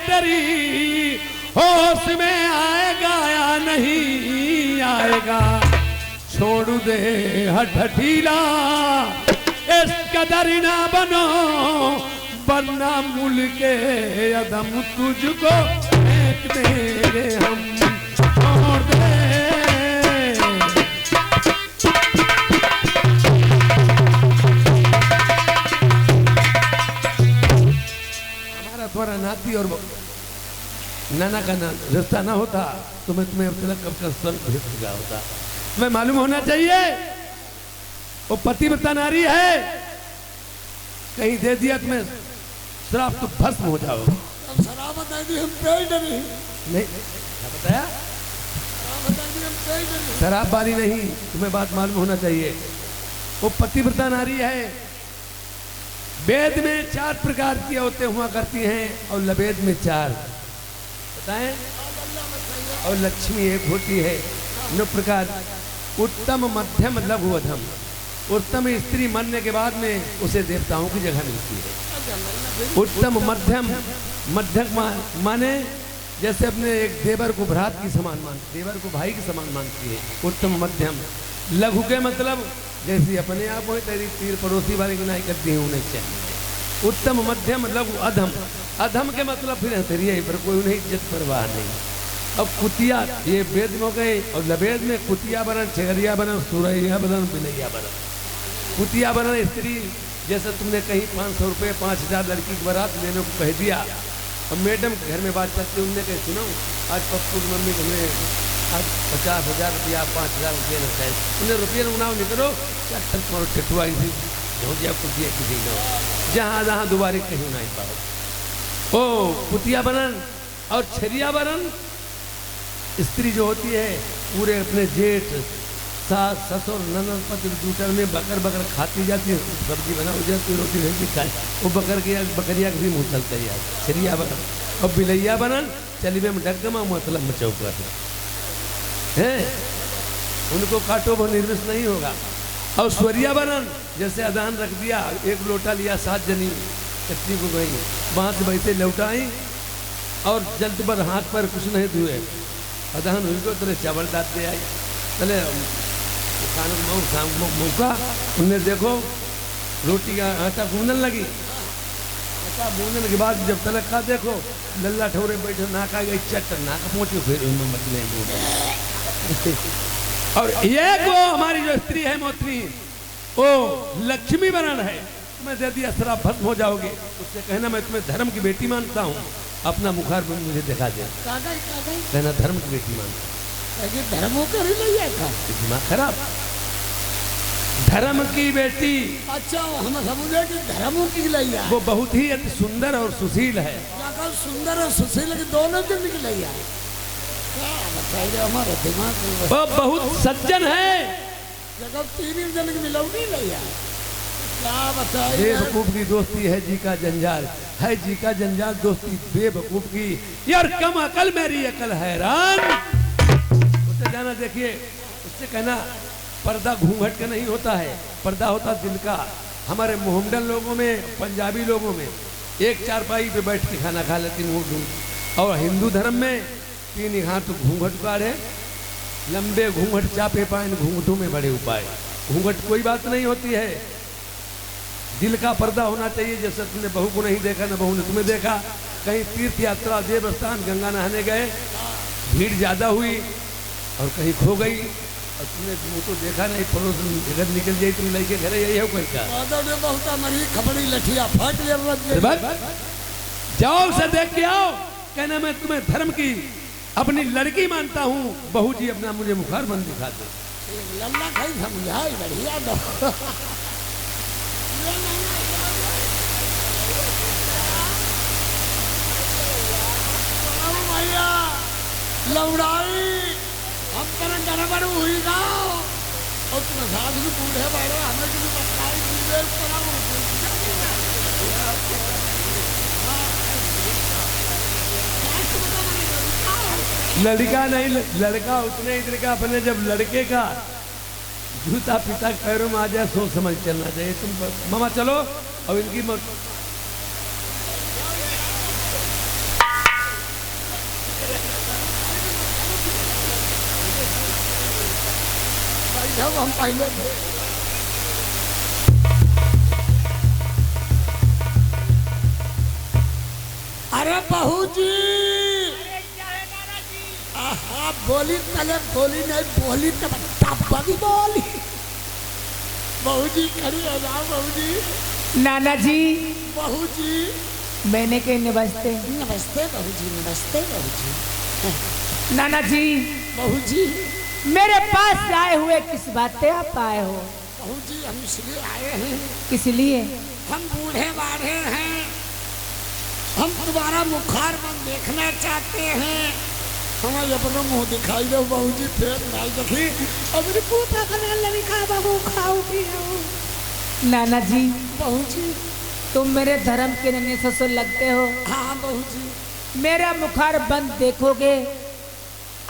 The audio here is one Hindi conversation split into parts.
तेरी होश में आएगा या नहीं आएगा। छोड़ दे हठ ढीला, इस कदर ना बनो वरना मुल्क अदम तुझको फेंक देंगे हम। छोड़ दे हमारा नाती और नाना का रिश्ता ना होता तो मैं तुम्हें तिलक कब स्वर्ग भेज चुका होता। तुम्हें मालूम होना चाहिए वो पतिव्रता नारी है, कहीं दे दिया तुम्हें श्राप तो भस्म हो जाओ। शराब बता दी हम पे नहीं, क्या बताया? शराब वाली नहीं, तुम्हें बात मालूम होना चाहिए वो पतिव्रता नारी है। वेद में 4 प्रकार की औरतें हुआ करती हैं और लवेद में 4 बताएं, और लक्ष्मी एक होती है। 9 प्रकार उत्तम मध्यम लघु अधम। उत्तम स्त्री मरने के बाद में उसे देवताओं की जगह मिलती है। उत्तम मध्यम, मध्यम माने जैसे अपने एक देवर को भ्रात की समान मानती, देवर को भाई की समान मानती है। उत्तम मध्यम लघु के मतलब जैसी अपने आप हो तेरी तीर पड़ोसी वाले की नहीं करती है उन्हें चाहिए। उत्तम मध्यम लघु अधम, अधम के मतलब फिर हथेरिया पर कोई उन्हें इज्जत परवाह नहीं। अब कुतिया ये वेद में हो गए और लवेद में कुतिया बनन, छेगरिया बनन, सुरैया बनन, बिलैया बनन। कुतिया बनन स्त्री जैसे तुमने कहीं 500 रुपये 5000 लड़की की बारात लेने को कह दिया और मैडम के घर में बात चलती उनने कहीं सुनो आज पप्पू की मम्मी हमें आज 50,000 रुपया 5,000 रुपये ना चाहिए, उन्हें रुपये उनाव नहीं करो क्या तुम्हारा ठेठुआ झोंझिया कुतिया किसी को जहाँ जहाँ दोबारा कहीं नहीं पाओ। ओ कुतिया बनन और छरिया बनन स्त्री जो होती है पूरे अपने जेठ सास ससुर ननद पति दूसर में बकर बकर खाती जाती है, सब्जी बना हो जाती है, रोटी रोटी खाए वो बकरिया के भी मुँह चलता है। छरिया बनन और बिलैया बनन चलिए में डगमा मतलब मचौका है, उनको काटो वो निर्विष नहीं होगा। और स्वरिया बनन जैसे अदान रख दिया, एक लोटा लिया 7 जनी कच्ची को गई वहाँ से वैसे लौटाई और जल्द पर हाथ पर कुछ नहीं धुए अदान हुई को तेरे चावल डालते आई चले खाना मौका उनने देखो रोटी का आटा गूंदने लगी। आटा गूंदने के बाद जब तलक का देखो लल्ला ठोरे बैठे नाक आ गई चट नाक पहुँचे फिर उनमें मत और ये को हमारी जो स्त्री है मोत्री वो लक्ष्मी बनन है। तुम्हें दे दिया शराब भस्म हो जाओगे, उससे कहना मैं तुम्हें धर्म की बेटी मानता हूँ, अपना मुखार में मुझे दिखा दे, कहना धर्म की बेटी मानता धर्मों कर लिया था दिमाग खराब। धर्म की बेटी अच्छा हम समझे कि धर्मों की लिया वो बहुत ही अति सुंदर और सुशील है। सुंदर और सुशील के दोनों दिन निकलिया हमारा दिमाग वो बहुत सज्जन है। जगह 3 दिन की मिलौनी लिया क्या बताइए। बेवकूफ की दोस्ती है जी का जंजाल, है जी का जंजाल दोस्ती बेवकूफ की। यार कम अकल मेरी अकल हैरान। उससे जाना देखिए उससे कहना पर्दा घूंघट का नहीं होता है, पर्दा होता दिल का। हमारे मोहम्मदन लोगों में पंजाबी लोगों में एक चारपाई पे बैठ के खाना खा लेती मुँह, और हिंदू धर्म में 3 हाथ घूंघट काढ़े लंबे घूंघट चापे पाए घूंघटों में बड़े उपाय। घूंघट कोई बात नहीं होती है, दिल का पर्दा होना चाहिए। जैसे तुमने बहू को नहीं देखा ना बहू ने तुम्हें देखा, कहीं तीर्थ यात्रा देव स्थान गंगा नहाने गए, भीड़ ज़्यादा हुई और कहीं खो गई और तुमने मुँह तो देखा नहीं, पड़ोस इधर निकल जाई तुम लेके घरे यही हो कोई का बहुत मरी खबड़ी लठिया फट जाओ से देख के आओ, कहना मैं तुम्हें धर्म की अपनी लड़की मानता हूँ, बहू जी अपना मुझे मुखार बंद दिखा दो। लल्ला खाई समझाई बढ़िया दो भैया लौड़ाई हम पर गड़बड़ हुई ना और तुम साधु की बूढ़े बारे हमें किसी बताई लड़का नहीं लड़का उतने इधर का अपने जब लड़के का जूता पिता पैरों में आ जाए सोच समझ चलना चाहिए। तुम मामा चलो और इनकी जब हम पहले थे। अरे बहू जी, हाँ बोली पहले, बोली नहीं बोली तो बड़ी बोली। बहू जी खड़ी हो जाओ बहू जी। नाना जी, बहू जी मैंने के नमस्ते। नमस्ते बहू जी, नमस्ते बहू जी। नाना जी, बहू जी मेरे पास आए हुए किस बात से आप आए हो? बहू जी हम इसलिए आए हैं, किस लिए? हम बूढ़े बाढ़े हैं, हम तुम्हारा मुखारबंद देखना चाहते हैं। हमें अपना मुंह दिखाई दो बहू जी, फिर नहीं देखी अभी पूता खाना लगी खा बहू खाओ पियो। नाना जी, बहू जी तुम मेरे धर्म के नन्हे ससुर लगते हो। हाँ बहू जी। मेरा मुखार बंद देखोगे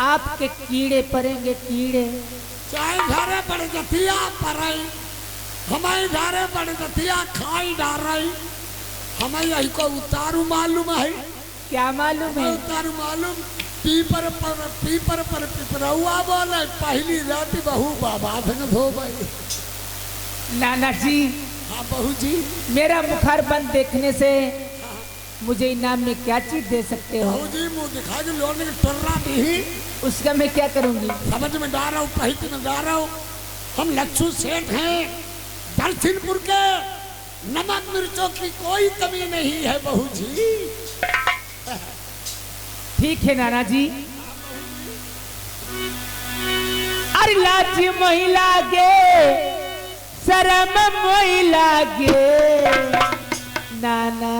आपके कीड़े पड़ेंगे, कीड़े। चाहे धारे पड़ जतिया पड़ई, हमारी धारे पड़ जतिया खाई डाल रही, हमें यही को उतारू मालूम है। क्या मालूम है? उतारू मालूम, पीपर पर पिपरौआ बोले पहली रात बहू बाबा धन धो गई। नाना जी, हाँ बहू जी। मेरा मुखार बंद देखने से मुझे इनाम में क्या चीज दे सकते हो? बहू जी मुँह दिखा के लोने की टर्रा दी, उसका मैं क्या करूंगी? समझ में डाल रहा हूँ, पहली में डाल रहा हूँ। हम लच्छू सेठ हैं, दलसिंहपुर के, नमक मिर्चों की कोई कमी नहीं है बहू जी। ठीक है नाना जी। अरे लाज महिला गे, शरम महिला गे नाना।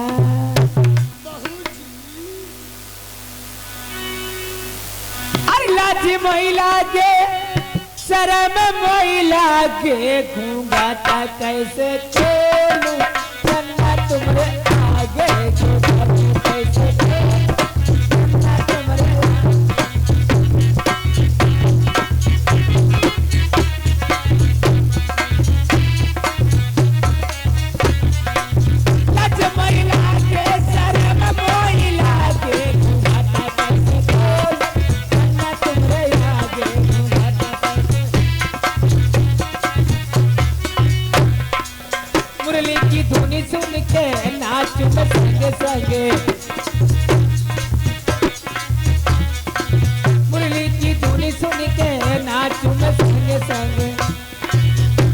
अरे लाज महिला गे, शरम महिला गे, घूंघाटा कैसे खोलूं चन्ना तुम्हारे आगे, घूंघाटा कैसे संगे, मुरली की धुनी सुन के नाचू मैं संगे संगे।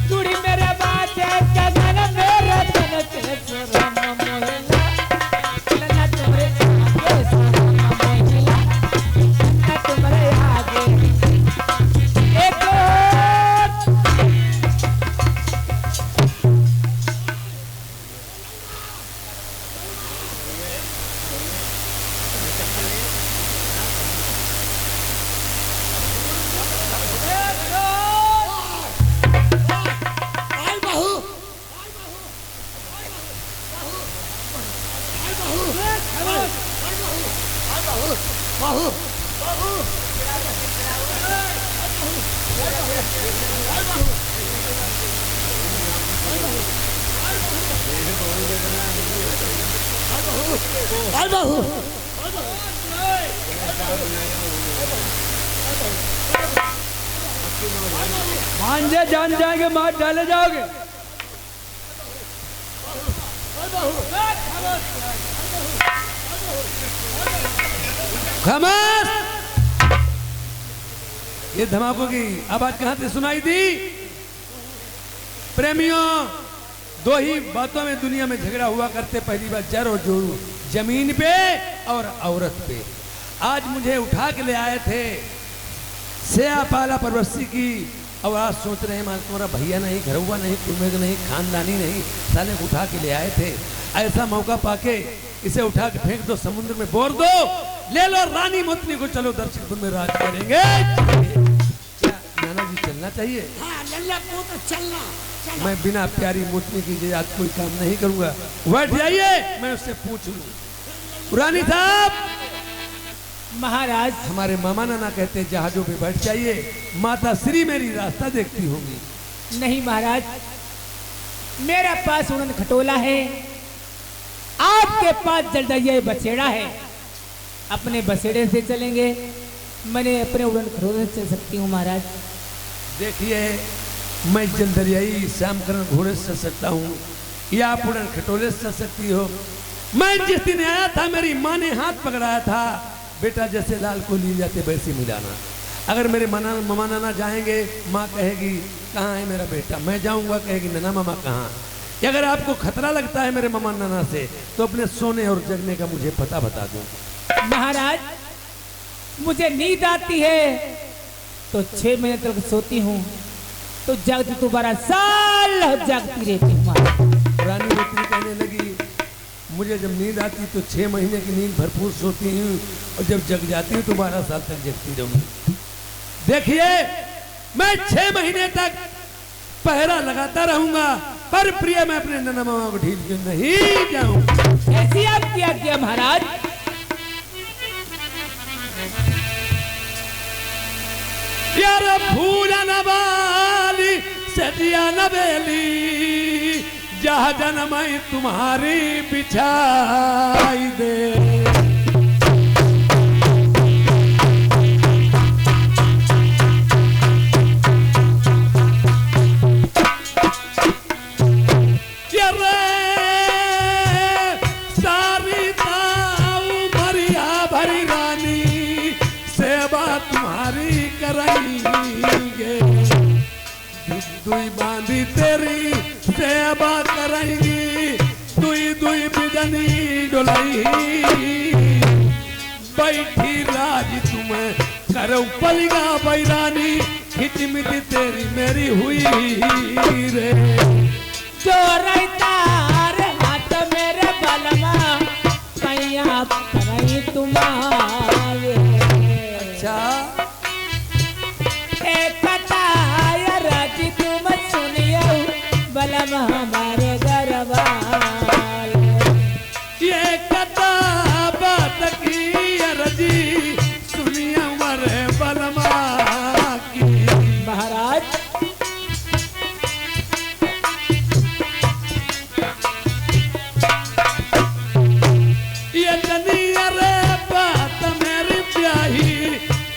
चूड़ी मेरे बाते गगन मेरे तन के शरम महिला, ना तुम्हारे आगे शरम महिला, ना तुम्हारे आगे। एक भांजे जान जाएंगे, मार डाले जाओगे। खामोश। ये धमाकों की आवाज कहां से सुनाई दी? प्रेमियों, दो ही बातों में दुनिया में झगड़ा हुआ करते, पहली बात जर और जोरू, जमीन पे और औरत पे। आज मुझे उठा के ले आए थे सेयापाला परवस्ती की, और आज सोच रहे हैं तुम्हारा भैया नहीं, घरवा नहीं, कुमेग नहीं, खानदानी नहीं, साले उठा के ले आए थे। ऐसा मौका पाके इसे उठा के फेंक दो, समुद्र में बोर दो, ले लो रानी मोतनी को, चलो दर्शकपुर में राज करेंगे। क्या नाना जी चलना चाहिए? हाँ लल्ला को तो चलना। मैं बिना प्यारी मोतनी की आज कोई काम नहीं करूंगा। बैठ जाइए, मैं उससे पूछ लूं। रानी साहब, महाराज, हमारे मामा नाना कहते हैं जहाजों पे बैठ जाइए, माता श्री मेरी रास्ता देखती होंगी। नहीं महाराज, मेरा पास उड़न खटोला है, आपके पास जलदैया बछेड़ा है। अपने बछेड़े से चलेंगे, मैंने अपने उड़न खटोले से चल सकती हूँ महाराज। देखिए, मैं जलदरियाई श्यामकरण घोड़े से सकता हूँ या पुरन खटोले से सकती हो। मैं जिस दिन आया था मेरी माँ ने हाथ पकड़ाया था, बेटा जैसे लाल को लिए जाते वैसे मिलाना। अगर मेरे मामा नाना जाएंगे, माँ कहेगी कहाँ है मेरा बेटा, मैं जाऊंगा कहेगी नाना मामा कहाँ। अगर आपको खतरा लगता है मेरे मामा नाना से तो अपने सोने और जगने का मुझे पता बता दो। महाराज मुझे नींद आती है तो 6 महीने तक सोती हूँ, तो जागती तो 12 साल जागती रहती हूँ। रानी रोटी कहने लगी मुझे जब नींद आती तो 6 महीने की नींद भरपूर सोती हूँ और जब जग जाती हूँ तो 12 साल तक जगती रहूंगी। देखिए मैं 6 महीने तक पहरा लगाता रहूंगा, पर प्रिय मैं अपने नाना मामा को ढील के नहीं जाऊं। ऐसी आप क्या किया महाराज? यार फूला न बाली सदिया न बेली, जहाँ जनमई तुम्हारी बिछाई दे। सारी ताऊ मरिया भरी रानी सेवा तुम्हारी करेंगे, दुई बांधी तेरी सेवा करेंगी, दुई दुई बिजनी डोलाई बैठी राज तुम्हें करो पलिगा बैरानी, खिचमिच तेरी मेरी हुई रे। चोरई तार हाथ मेरे बलमा कैया करई तुम्हारे। अच्छा एक कटाया राजी तुम सुनियो बलमा हमारे दरबार। ये कथा बात की अर्जी सुनिया मरे बलमा की। महाराज ये जनिया रे बात मेरी ब्याही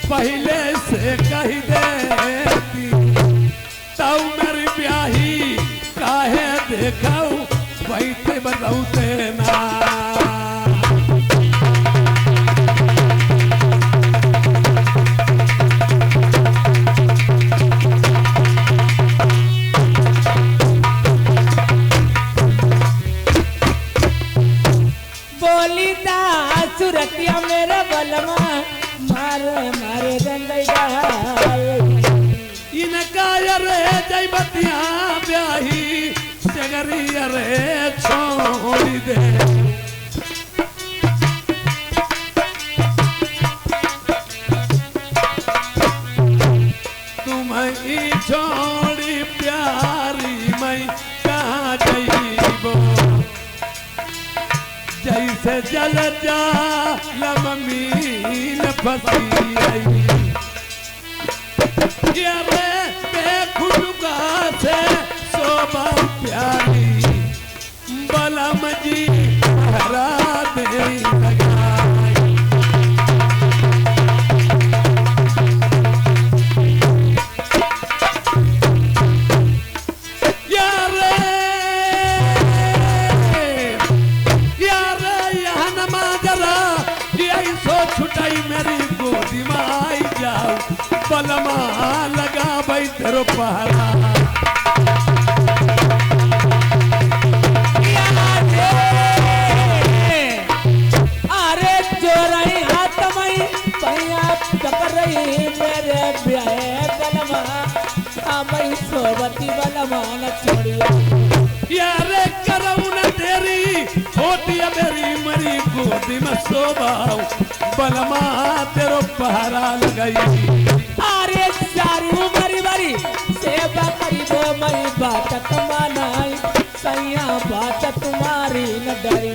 पहले से कह देती, तब मेरी ब्याही काहे देखाऊ वैसे बताऊते ना। बोली दा सुरतिया मेरा बलमा मारे मारे गंदैया। इनका रे जय बतिया ब्याही सगरी रे छोड़ी दे। तुम्हें छोड़ी प्यारी मैं कहाँ जाइबो, जैसे जल जा लमीन फसी आई। रे बेखुदगा से शोभा प्यारी बलम जी हरा दे लगा। छुटाई मेरी गोदी में आई जाओ बलमा लगा भाई तेरो पहरा। अरे चोरई हाथ मई पैया पकड़ रही मेरे ब्याह बलमा मई सोबती बलमा न छोड़ियो। यारे करऊ न तेरी होती मेरी मरी गोदी में सोबाऊ बलमा तेरो पहरा लगाई। अरे सारी उमरी बरी सेवा करी दो मई बात कमानाई सैया बात तुम्हारी न डरी।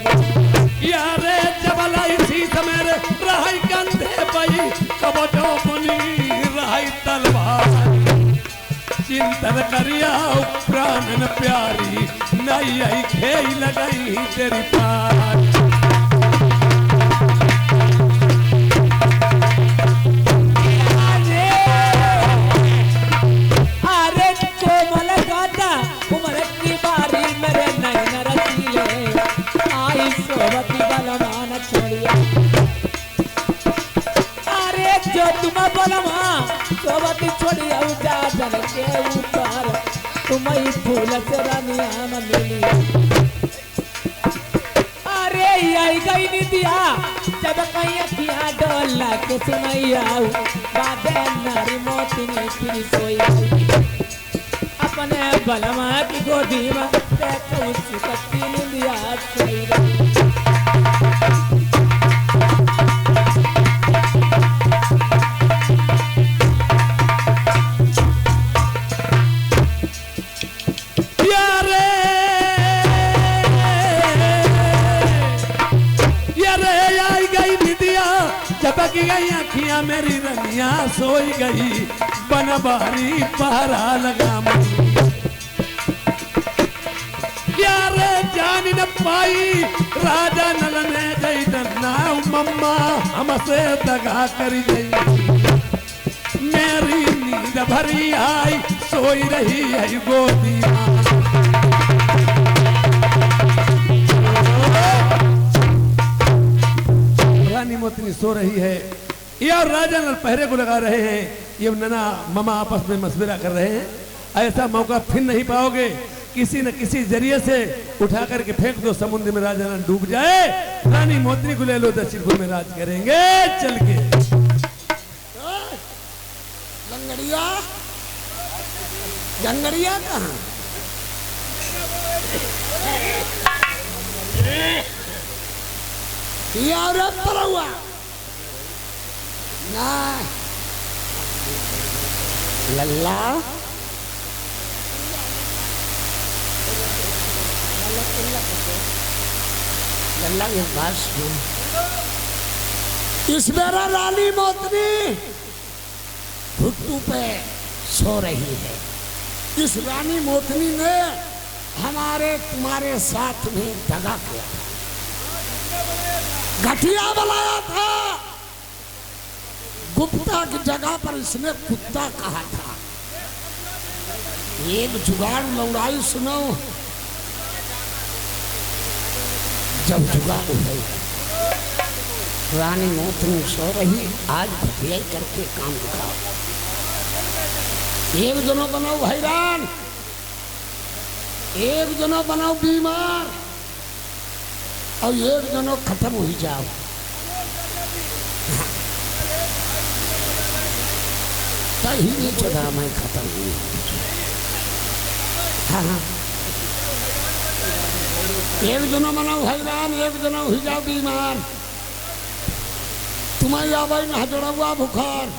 यारे जबला इसी समय रहाई कंधे पई कब जो बनी रहाई तलवार। चिंतन करिया प्राणन प्यारी नई आई खेई लगाई तेरी पार। अरे कोमल अरे जो तुम बोलवा सोबती छोड़ी जा जल के ऊपर तुम्हें फूल से रानिया न मिली। अरे आई गई निदिया जब कहीं किया डोला के सुनैया बादे नारी मोती फिर सोई अपने बलमा की गोदी में देखो सुकती निदिया सोई चपक गई अखियां मेरी रनिया सोई गई बनबारी पहरा लगा यार जान न पाई राजा नल ने गई डरना मम्मा हमसे दगा कर गई मेरी नींद भरी आई सोई रही है गोदी रानी मोतनी सो रही है ये और राजा नल पहरे को लगा रहे हैं ये नना मामा आपस में मशवरा कर रहे हैं ऐसा मौका फिर नहीं पाओगे किसी न किसी जरिए से उठा करके फेंक दो समुद्र में राजा नल डूब जाए रानी मोतनी को ले लो दक्षिणपुर में राज करेंगे चल के गंगड़िया गंगड़िया कहाँ यार पलवा ना लल्ला लल्ला ये बात सुन इस मेरा रानी मोतनी घुट्टू पे सो रही है इस रानी मोतनी ने हमारे तुम्हारे साथ में दगा किया घटिया बनाया था गुप्ता की जगह पर इसने कुत्ता कहा था एक जुगाड़ लौड़ाई सुनो जब जुगाड़ हुई रानी मोतनी सो रही आज घटिया करके काम दिखाओ एक जनों बनाओ हैरान एक जनों बनाओ बीमार और एक जनों खत्म हो जाओ कहीं नहीं चला मैं खत्म हुई हाँ एक जनों बनाओ हैरान एक जनों हो जाओ बीमार तुम्हारी आवाज ना जड़ा हुआ बुखार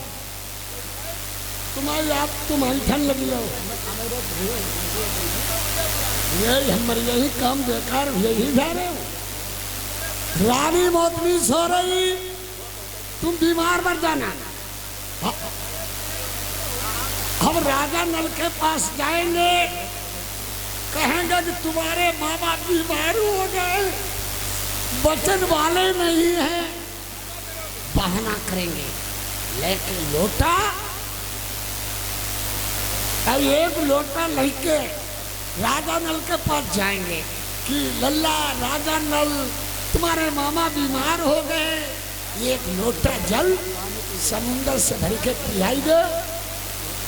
तुम्हारी आप तुम्हारी ठंड लगी हो यही हमारे यही काम बेकार यही जा रहे हो रानी मोतनी सो रही तुम बीमार मर जाना हम राजा नल के पास जाएंगे कहेंगे कि तुम्हारे माँ बाप बीमार हो गए बचन वाले नहीं हैं बहाना करेंगे लेकिन लोटा अब एक लोटा लेके राजा नल के पास जाएंगे कि लल्ला राजा नल तुम्हारे मामा बीमार हो गए एक लोटा जल समुंदर से भर के पिलाई दो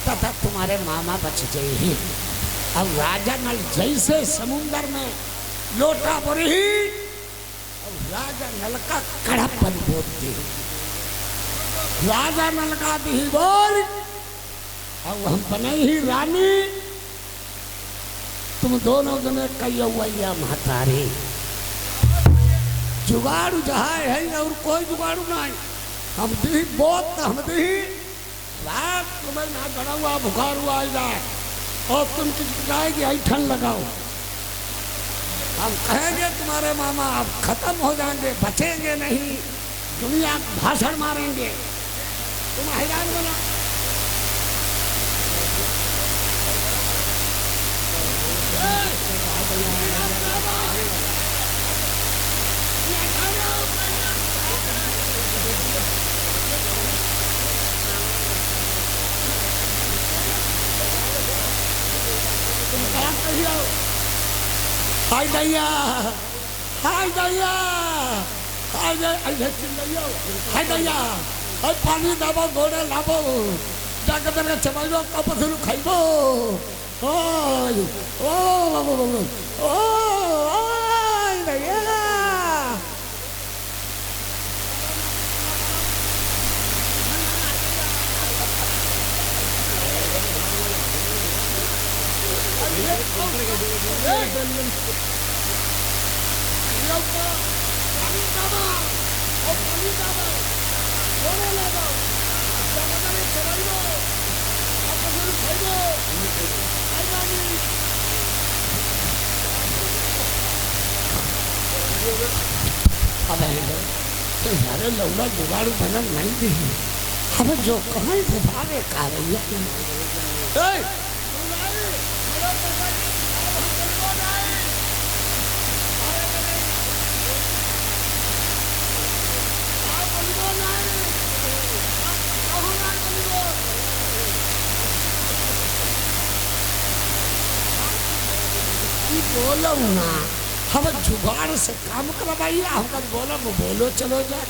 तथा तुम्हारे मामा बच जाएंगे अब राजा नल जैसे समुंदर में लोटा भरी और राजा नल का कड़पन बोलती राजा नल का भी बोल अब हम बने ही रानी तुम दोनों जने कैया महतारी जुगाड़ू जहाँ है और कोई जुगाड़ू नहीं हम दी बहुत हम दी रात तुम्हें ना गड़ा हुआ बुखार हुआ आ जाए और तुम जाएगी ऐठन लगाओ हम कहेंगे तुम्हारे मामा अब खत्म हो जाएंगे बचेंगे नहीं दुनिया भाषण मारेंगे तुम हैरान बना हाय दैया हाय दैया आइए आइए चिल्लाइयो हाय दैया और पानी दाबो गोड़े लाबो जाके तेरे चबाइबो कप फिर खाइबो ओय ओ आय दैया तुम्हारे लौड़ा जुगाड़ बनल नहीं दी हमें जो कहाँ से भागे का रही है बोलो ना हम जुगाड़ से काम करवाइए हम बोलो चलो जा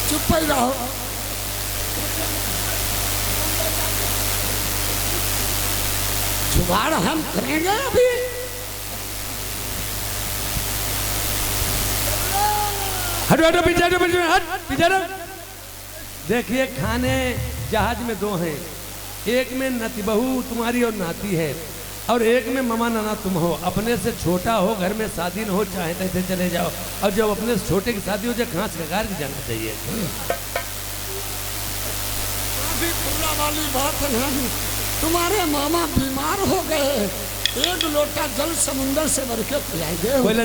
चुप ही रहो जुगाड़ हम करेंगे अभी हटो हटो पीछे हटो पीछे हट पीछे हटो। देखिए खाने जहाज में दो हैं, एक में नती बहू तुम्हारी और नाती है और एक में ममा नाना तुम हो। अपने से छोटा हो घर में शादी न हो चाहे तैसे चले जाओ और जब अपने से छोटे की शादी हो जाए घास कगार के जाना चाहिए। वाली बात नहीं तुम्हारे मामा बीमार हो गए एक लोटा जल समुंदर से भर के पिलाएंगे कोयला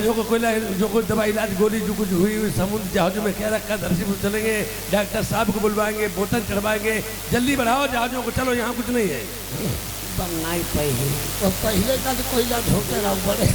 जो कुछ दवा इलाज गोली जो कुछ हुई समुद्र जहाजों में क्या रखा धरती पर चलेंगे डॉक्टर साहब को बुलवाएंगे बोतल चढ़वाएंगे जल्दी बढ़ाओ जहाजों को चलो यहाँ कुछ नहीं है। बनना ही पहले तो पहले का कोयला ढोके रहो बड़े